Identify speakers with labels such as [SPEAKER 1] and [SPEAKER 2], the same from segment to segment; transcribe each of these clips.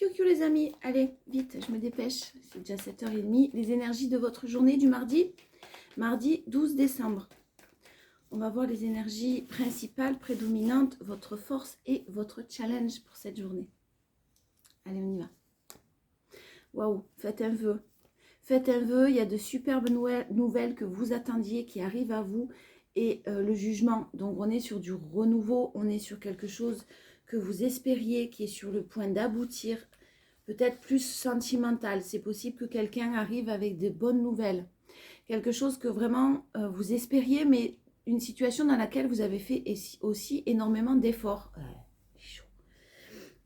[SPEAKER 1] Kiou les amis, allez, vite, je me dépêche. C'est déjà 7h30. Les énergies de votre journée du mardi 12 décembre. On va voir les énergies principales, prédominantes, votre force et votre challenge pour cette journée. Allez, on y va. Waouh, faites un vœu. Faites un vœu, il y a de superbes nouvelles que vous attendiez qui arrivent à vous. Et le jugement, donc on est sur du renouveau, on est sur quelque chose que vous espériez, qui est sur le point d'aboutir, peut-être plus sentimental. C'est possible que quelqu'un arrive avec de bonnes nouvelles. Quelque chose que vraiment vous espériez, mais une situation dans laquelle vous avez fait aussi énormément d'efforts.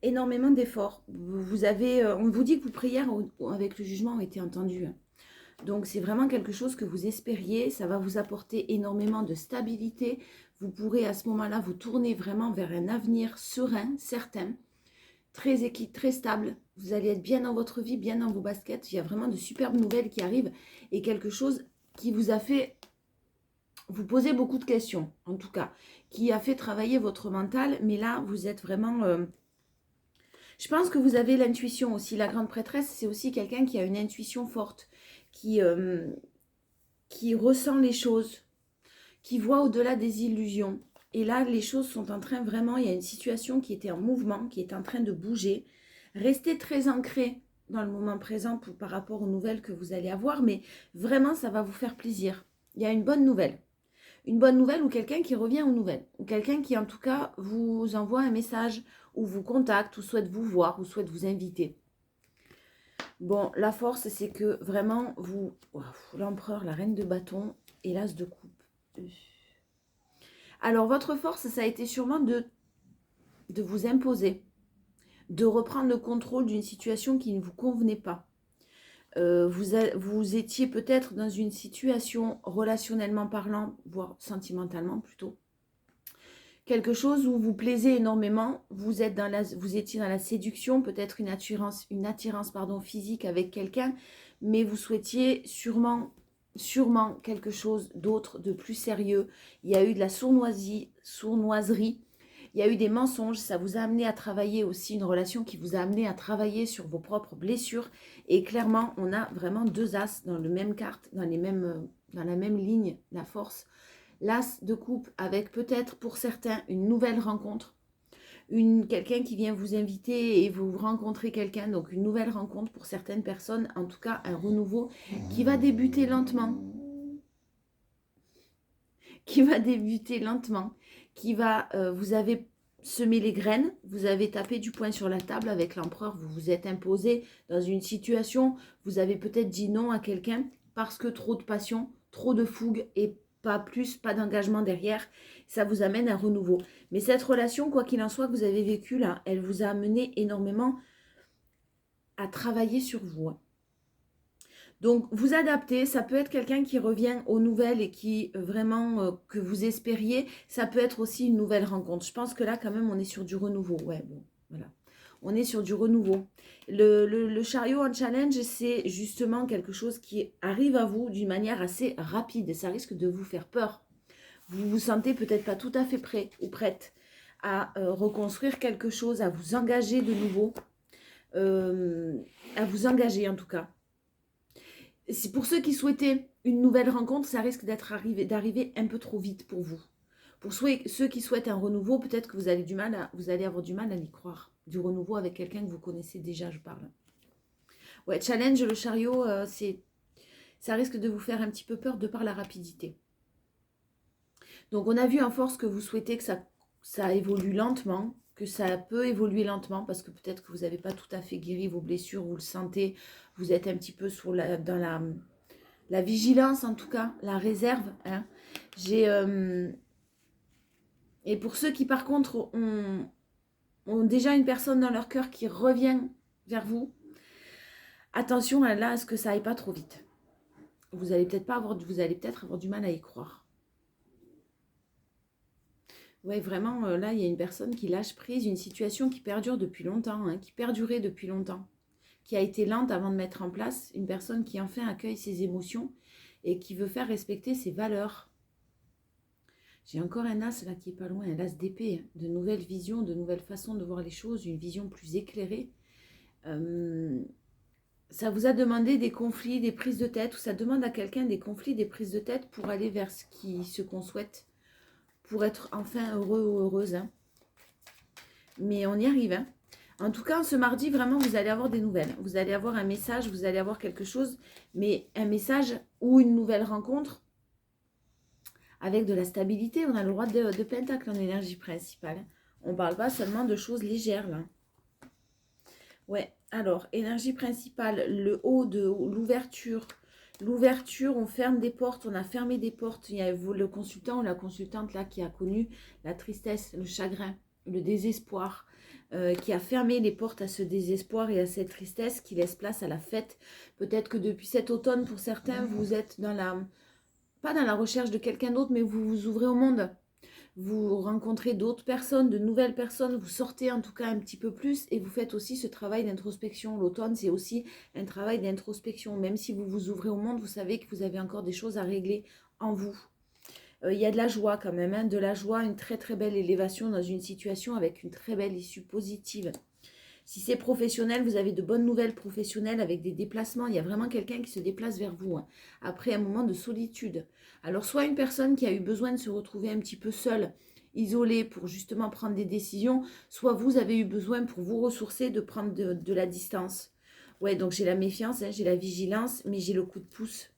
[SPEAKER 1] Énormément d'efforts. Vous avez, on vous dit que vos prières avec le jugement ont été entendues. Donc c'est vraiment quelque chose que vous espériez, ça va vous apporter énormément de stabilité. Vous pourrez à ce moment-là vous tourner vraiment vers un avenir serein, certain, très stable. Vous allez être bien dans votre vie, bien dans vos baskets. Il y a vraiment de superbes nouvelles qui arrivent et quelque chose qui vous a fait vous poser beaucoup de questions, en tout cas, qui a fait travailler votre mental. Mais là, vous êtes vraiment... Je pense que vous avez l'intuition aussi. La grande prêtresse, c'est aussi quelqu'un qui a une intuition forte, qui ressent les choses, qui voit au-delà des illusions. Et là, les choses sont en train vraiment, il y a une situation qui était en mouvement, qui est en train de bouger. Restez très ancré dans le moment présent par rapport aux nouvelles que vous allez avoir, mais vraiment, ça va vous faire plaisir. Il y a une bonne nouvelle. Une bonne nouvelle ou quelqu'un qui revient aux nouvelles. Ou quelqu'un qui, en tout cas, vous envoie un message, ou vous contacte, ou souhaite vous voir, ou souhaite vous inviter. Bon, la force, c'est que vraiment, vous... L'empereur, la reine de bâton et l'as de coupe. Alors, votre force, ça a été sûrement de vous imposer, de reprendre le contrôle d'une situation qui ne vous convenait pas. Vous étiez peut-être dans une situation relationnellement parlant, voire sentimentalement plutôt. Quelque chose où vous plaisez énormément, vous étiez dans la séduction, peut-être une attirance physique avec quelqu'un, mais vous souhaitiez sûrement quelque chose d'autre, de plus sérieux. Il y a eu de la sournoiserie, il y a eu des mensonges, ça vous a amené à travailler aussi, une relation qui vous a amené à travailler sur vos propres blessures. Et clairement, on a vraiment deux as dans la même carte, dans la même ligne, la force. L'as de coupe avec peut-être pour certains une nouvelle rencontre, quelqu'un qui vient vous inviter et vous rencontrez quelqu'un, donc une nouvelle rencontre pour certaines personnes, en tout cas un renouveau qui va débuter lentement, vous avez semé les graines, vous avez tapé du poing sur la table avec l'empereur, vous vous êtes imposé dans une situation, vous avez peut-être dit non à quelqu'un parce que trop de passion, trop de fougue et pas plus, pas d'engagement derrière, ça vous amène à un renouveau. Mais cette relation, quoi qu'il en soit, que vous avez vécue là, elle vous a amené énormément à travailler sur vous. Donc, vous adaptez, ça peut être quelqu'un qui revient aux nouvelles et qui vraiment que vous espériez. Ça peut être aussi une nouvelle rencontre. Je pense que là, quand même, on est sur du renouveau. Ouais, bon, voilà. On est sur du renouveau. Le chariot en challenge, c'est justement quelque chose qui arrive à vous d'une manière assez rapide. Ça risque de vous faire peur. Vous vous sentez peut-être pas tout à fait prêt ou prête à reconstruire quelque chose, à vous engager de nouveau. À vous engager en tout cas. C'est pour ceux qui souhaitaient une nouvelle rencontre, ça risque d'arriver un peu trop vite pour vous. Pour ceux qui souhaitent un renouveau, peut-être que vous allez avoir du mal à y croire. Du renouveau avec quelqu'un que vous connaissez déjà, je parle. Ouais, challenge, le chariot, ça risque de vous faire un petit peu peur de par la rapidité. Donc, on a vu en force que vous souhaitez que ça évolue lentement, que ça peut évoluer lentement parce que peut-être que vous n'avez pas tout à fait guéri vos blessures, vous le sentez, vous êtes un petit peu dans la vigilance en tout cas, la réserve. Hein. Et pour ceux qui par contre ont déjà une personne dans leur cœur qui revient vers vous, attention là à ce que ça aille pas trop vite. Vous allez peut-être avoir du mal à y croire. Oui, vraiment, là, il y a une personne qui lâche prise, une situation qui perdure depuis longtemps, hein, qui perdurait depuis longtemps, qui a été lente avant de mettre en place, une personne qui enfin accueille ses émotions et qui veut faire respecter ses valeurs. J'ai encore un as là qui est pas loin, un as d'épée, de nouvelles visions, de nouvelles façons de voir les choses, une vision plus éclairée. Ça vous a demandé des conflits, des prises de tête, ou ça demande à quelqu'un des conflits, des prises de tête pour aller vers ce qu'on souhaite, pour être enfin heureux ou heureuse. Hein. Mais on y arrive. Hein. En tout cas, ce mardi, vraiment, vous allez avoir des nouvelles. Vous allez avoir un message, vous allez avoir quelque chose, mais un message ou une nouvelle rencontre avec de la stabilité. On a le roi de Pentacle en énergie principale. On ne parle pas seulement de choses légères, là. Ouais, alors, énergie principale, le haut de l'ouverture. L'ouverture, on ferme des portes, on a fermé des portes. Il y a le consultant ou la consultante là qui a connu la tristesse, le chagrin, le désespoir, qui a fermé les portes à ce désespoir et à cette tristesse, qui laisse place à la fête. Peut-être que depuis cet automne, pour certains, vous êtes dans pas dans la recherche de quelqu'un d'autre, mais vous vous ouvrez au monde. Vous rencontrez d'autres personnes, de nouvelles personnes, vous sortez en tout cas un petit peu plus et vous faites aussi ce travail d'introspection. L'automne, c'est aussi un travail d'introspection. Même si vous vous ouvrez au monde, vous savez que vous avez encore des choses à régler en vous. Il y a de la joie quand même, hein, de la joie, une très très belle élévation dans une situation avec une très belle issue positive. Si c'est professionnel, vous avez de bonnes nouvelles professionnelles avec des déplacements. Il y a vraiment quelqu'un qui se déplace vers vous, hein, après un moment de solitude. Alors, soit une personne qui a eu besoin de se retrouver un petit peu seule, isolée pour justement prendre des décisions, soit vous avez eu besoin pour vous ressourcer de prendre de la distance. Ouais, donc j'ai la méfiance, hein, j'ai la vigilance, mais j'ai le coup de pouce.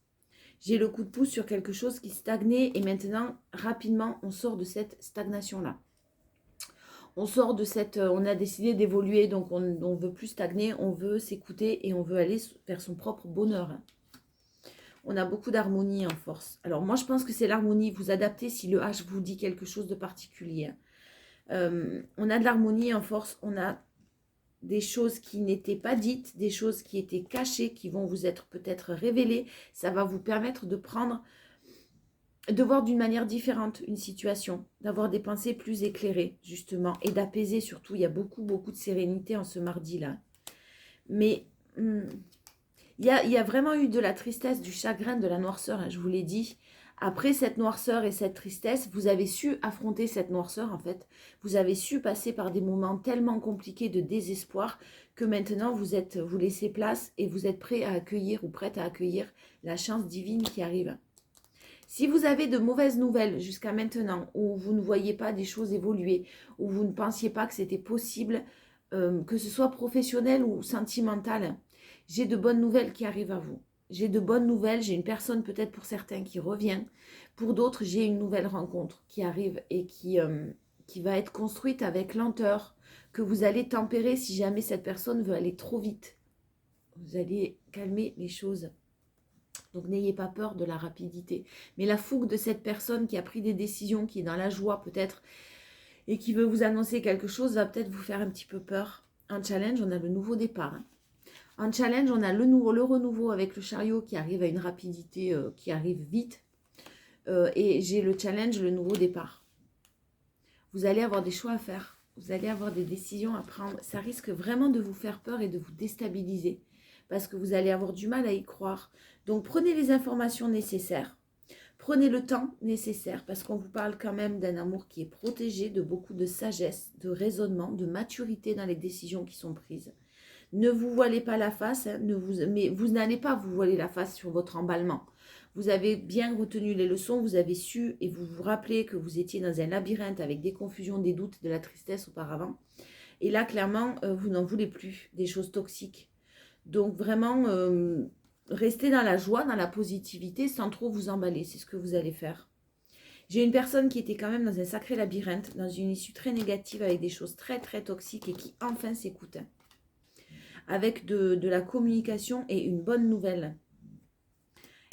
[SPEAKER 1] J'ai le coup de pouce sur quelque chose qui stagnait et maintenant, rapidement, on sort de cette stagnation-là. On sort de cette... on a décidé d'évoluer, donc on ne veut plus stagner, on veut s'écouter et on veut aller vers son propre bonheur. On a beaucoup d'harmonie en force. Alors moi, je pense que c'est l'harmonie. Vous adaptez si le H vous dit quelque chose de particulier. On a de l'harmonie en force. On a des choses qui n'étaient pas dites, des choses qui étaient cachées, qui vont vous être peut-être révélées. Ça va vous permettre de prendre... de voir d'une manière différente une situation, d'avoir des pensées plus éclairées, justement, et d'apaiser surtout. Il y a beaucoup, beaucoup de sérénité en ce mardi-là. Mais il y a vraiment eu de la tristesse, du chagrin, de la noirceur, hein, je vous l'ai dit. Après cette noirceur et cette tristesse, vous avez su affronter cette noirceur, en fait. Vous avez su passer par des moments tellement compliqués de désespoir que maintenant, vous laissez place et vous êtes prêt à accueillir ou prête à accueillir la chance divine qui arrive. Si vous avez de mauvaises nouvelles jusqu'à maintenant, où vous ne voyez pas des choses évoluer, où vous ne pensiez pas que c'était possible, que ce soit professionnel ou sentimental, j'ai de bonnes nouvelles qui arrivent à vous. J'ai de bonnes nouvelles, j'ai une personne peut-être pour certains qui revient. Pour d'autres, j'ai une nouvelle rencontre qui arrive et qui va être construite avec lenteur, que vous allez tempérer si jamais cette personne veut aller trop vite. Vous allez calmer les choses. Donc n'ayez pas peur de la rapidité. Mais la fougue de cette personne qui a pris des décisions, qui est dans la joie peut-être, et qui veut vous annoncer quelque chose, va peut-être vous faire un petit peu peur. En challenge, on a le nouveau départ. Hein. En challenge, on a le renouveau avec le chariot qui arrive à une rapidité qui arrive vite. Et j'ai le challenge, le nouveau départ. Vous allez avoir des choix à faire. Vous allez avoir des décisions à prendre. Ça risque vraiment de vous faire peur et de vous déstabiliser. Parce que vous allez avoir du mal à y croire. Donc prenez les informations nécessaires. Prenez le temps nécessaire parce qu'on vous parle quand même d'un amour qui est protégé, de beaucoup de sagesse, de raisonnement, de maturité dans les décisions qui sont prises. Ne vous voilez pas la face, hein, mais vous n'allez pas vous voiler la face sur votre emballement. Vous avez bien retenu les leçons, vous avez su et vous vous rappelez que vous étiez dans un labyrinthe avec des confusions, des doutes, de la tristesse auparavant. Et là, clairement, vous n'en voulez plus des choses toxiques. Donc vraiment, restez dans la joie, dans la positivité, sans trop vous emballer. C'est ce que vous allez faire. J'ai une personne qui était quand même dans un sacré labyrinthe, dans une issue très négative, avec des choses très très toxiques et qui enfin s'écoute. Avec de la communication et une bonne nouvelle.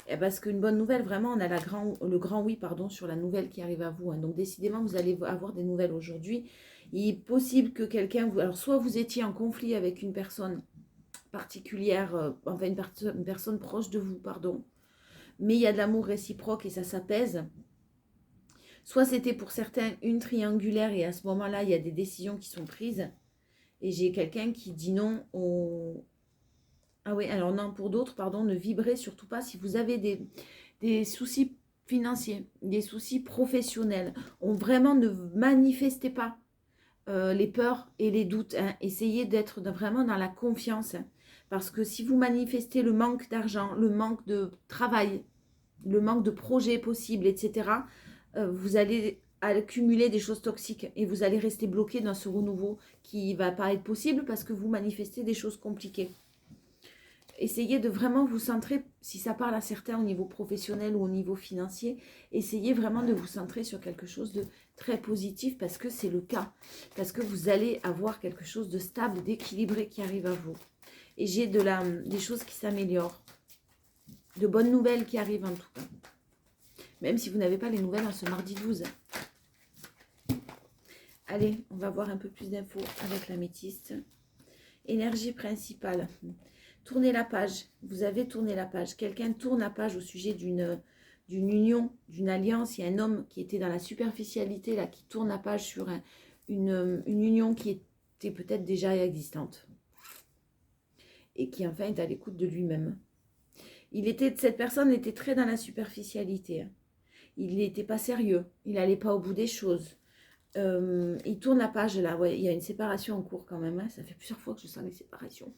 [SPEAKER 1] Et parce qu'une bonne nouvelle, vraiment, on a le grand oui, pardon, sur la nouvelle qui arrive à vous. Hein. Donc décidément, vous allez avoir des nouvelles aujourd'hui. Il est possible que quelqu'un... Alors soit vous étiez en conflit avec une personne particulière, enfin une personne proche de vous, pardon. Mais il y a de l'amour réciproque et ça s'apaise. Soit c'était pour certains une triangulaire et à ce moment-là, il y a des décisions qui sont prises. Et j'ai quelqu'un qui dit non au... Ah oui, alors non, pour d'autres, pardon, ne vibrez surtout pas si vous avez des soucis financiers, des soucis professionnels. Vraiment, ne manifestez pas. les peurs et les doutes. Hein. Essayez d'être vraiment dans la confiance. Hein. Parce que si vous manifestez le manque d'argent, le manque de travail, le manque de projets possibles, etc., vous allez accumuler des choses toxiques et vous allez rester bloqué dans ce renouveau qui ne va pas être possible parce que vous manifestez des choses compliquées. Essayez de vraiment vous centrer, si ça parle à certains au niveau professionnel ou au niveau financier, essayez vraiment de vous centrer sur quelque chose de très positif parce que c'est le cas. Parce que vous allez avoir quelque chose de stable, d'équilibré qui arrive à vous. Et j'ai des choses qui s'améliorent. De bonnes nouvelles qui arrivent en tout cas. Même si vous n'avez pas les nouvelles en ce mardi 12. Allez, on va voir un peu plus d'infos avec l'améthyste. Énergie principale. Tournez la page. Vous avez tourné la page. Quelqu'un tourne la page au sujet d'une union, d'une alliance. Il y a un homme qui était dans la superficialité, là, qui tourne la page sur une union qui était peut-être déjà existante. Et qui enfin est à l'écoute de lui-même. Cette personne était très dans la superficialité. Il n'était pas sérieux. Il n'allait pas au bout des choses. Il tourne la page là. Ouais, il y a une séparation en cours quand même. Hein. Ça fait plusieurs fois que je sens les séparations.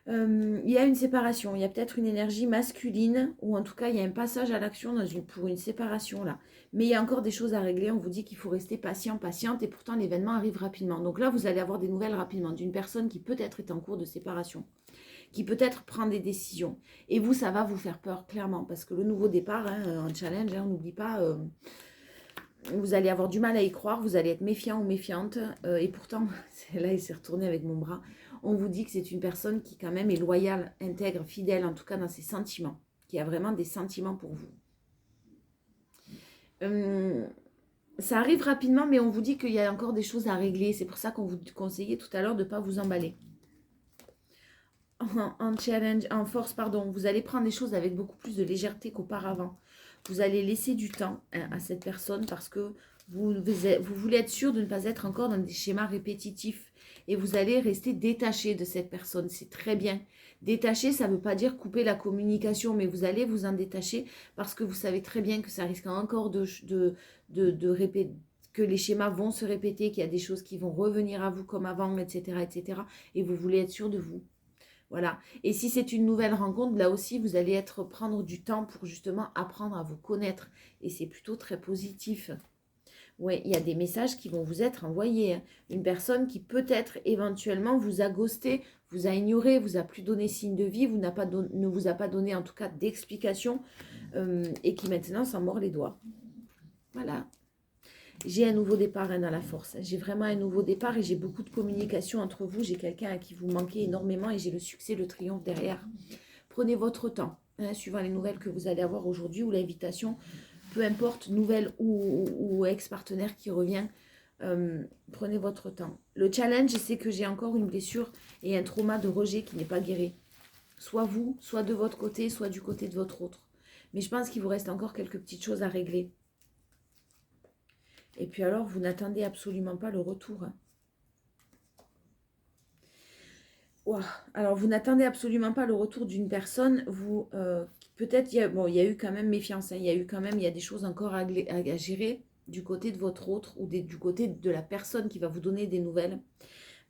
[SPEAKER 1] Il y a une séparation. Il y a peut-être une énergie masculine. Ou en tout cas, il y a un passage à l'action pour une séparation là. Mais il y a encore des choses à régler. On vous dit qu'il faut rester patient, patiente. Et pourtant, l'événement arrive rapidement. Donc là, vous allez avoir des nouvelles rapidement. D'une personne qui peut-être est en cours de séparation. Qui peut-être prend des décisions. Et vous, ça va vous faire peur, clairement. Parce que le nouveau départ, hein, un challenge, hein, on n'oublie pas... vous allez avoir du mal à y croire, vous allez être méfiant ou méfiante. Et pourtant, là, il s'est retourné avec mon bras. On vous dit que c'est une personne qui, quand même, est loyale, intègre, fidèle, en tout cas dans ses sentiments. Qui a vraiment des sentiments pour vous. Ça arrive rapidement, mais on vous dit qu'il y a encore des choses à régler. C'est pour ça qu'on vous conseillait tout à l'heure de ne pas vous emballer. En challenge, en force, pardon, vous allez prendre les choses avec beaucoup plus de légèreté qu'auparavant. Vous allez laisser du temps à cette personne parce que vous voulez être sûr de ne pas être encore dans des schémas répétitifs. Et vous allez rester détaché de cette personne. C'est très bien. Détaché, ça ne veut pas dire couper la communication, mais vous allez vous en détacher parce que vous savez très bien que ça risque encore de répéter, que les schémas vont se répéter, qu'il y a des choses qui vont revenir à vous comme avant, etc., etc. Et vous voulez être sûr de vous. Voilà. Et si c'est une nouvelle rencontre, là aussi, vous allez prendre du temps pour justement apprendre à vous connaître. Et c'est plutôt très positif. Oui, il y a des messages qui vont vous être envoyés. Une personne qui peut-être éventuellement vous a ghosté, vous a ignoré, vous a plus donné signe de vie, ne vous a pas donné en tout cas d'explication et qui maintenant s'en mord les doigts. Voilà. J'ai un nouveau départ dans la force. J'ai vraiment un nouveau départ et j'ai beaucoup de communication entre vous. J'ai quelqu'un à qui vous manquez énormément et j'ai le succès, le triomphe derrière. Prenez votre temps, suivant les nouvelles que vous allez avoir aujourd'hui ou l'invitation, peu importe, nouvelle ou ex-partenaire qui revient. Prenez votre temps. Le challenge, c'est que j'ai encore une blessure et un trauma de rejet qui n'est pas guéri. Soit vous, soit de votre côté, soit du côté de votre autre. Mais je pense qu'il vous reste encore quelques petites choses à régler. Et puis alors, vous n'attendez absolument pas le retour. Wow. Alors, vous n'attendez absolument pas le retour d'une personne. Vous, peut-être, il y a eu quand même méfiance. Hein, il y a des choses encore à gérer du côté de votre autre ou du côté de la personne qui va vous donner des nouvelles.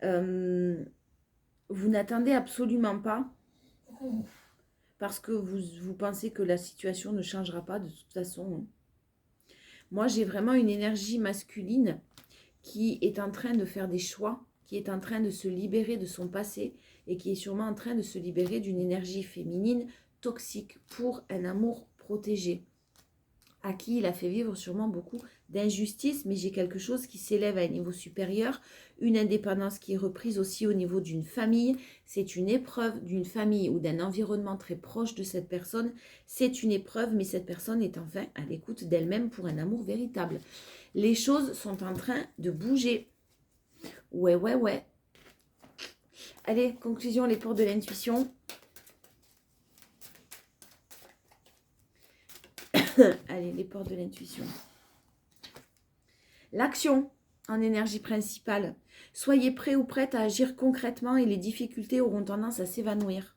[SPEAKER 1] Vous n'attendez absolument pas parce que vous pensez que la situation ne changera pas de toute façon. Hein. Moi, j'ai vraiment une énergie masculine qui est en train de faire des choix, qui est en train de se libérer de son passé et qui est sûrement en train de se libérer d'une énergie féminine toxique pour un amour protégé, à qui il a fait vivre sûrement beaucoup d'injustice, mais j'ai quelque chose qui s'élève à un niveau supérieur, une indépendance qui est reprise aussi au niveau d'une famille, c'est une épreuve d'une famille ou d'un environnement très proche de cette personne, c'est une épreuve, mais cette personne est enfin à l'écoute d'elle-même pour un amour véritable. Les choses sont en train de bouger. Ouais. Allez, conclusion, les portes de l'intuition. Allez, les portes de l'intuition. L'action en énergie principale. Soyez prêts ou prêtes à agir concrètement et les difficultés auront tendance à s'évanouir.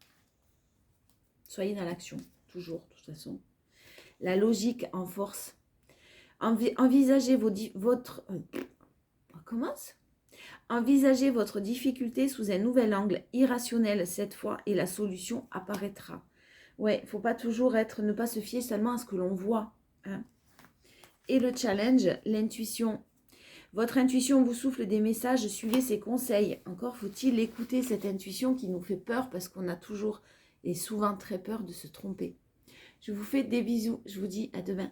[SPEAKER 1] Soyez dans l'action, toujours, de toute façon. La logique en force. Envisagez votre... On commence. Envisagez votre difficulté sous un nouvel angle, irrationnel cette fois, et la solution apparaîtra. Ouais, il ne faut pas toujours ne pas se fier seulement à ce que l'on voit. Hein. Et le challenge, l'intuition. Votre intuition vous souffle des messages, suivez ses conseils. Encore faut-il écouter cette intuition qui nous fait peur parce qu'on a toujours et souvent très peur de se tromper. Je vous fais des bisous, je vous dis à demain.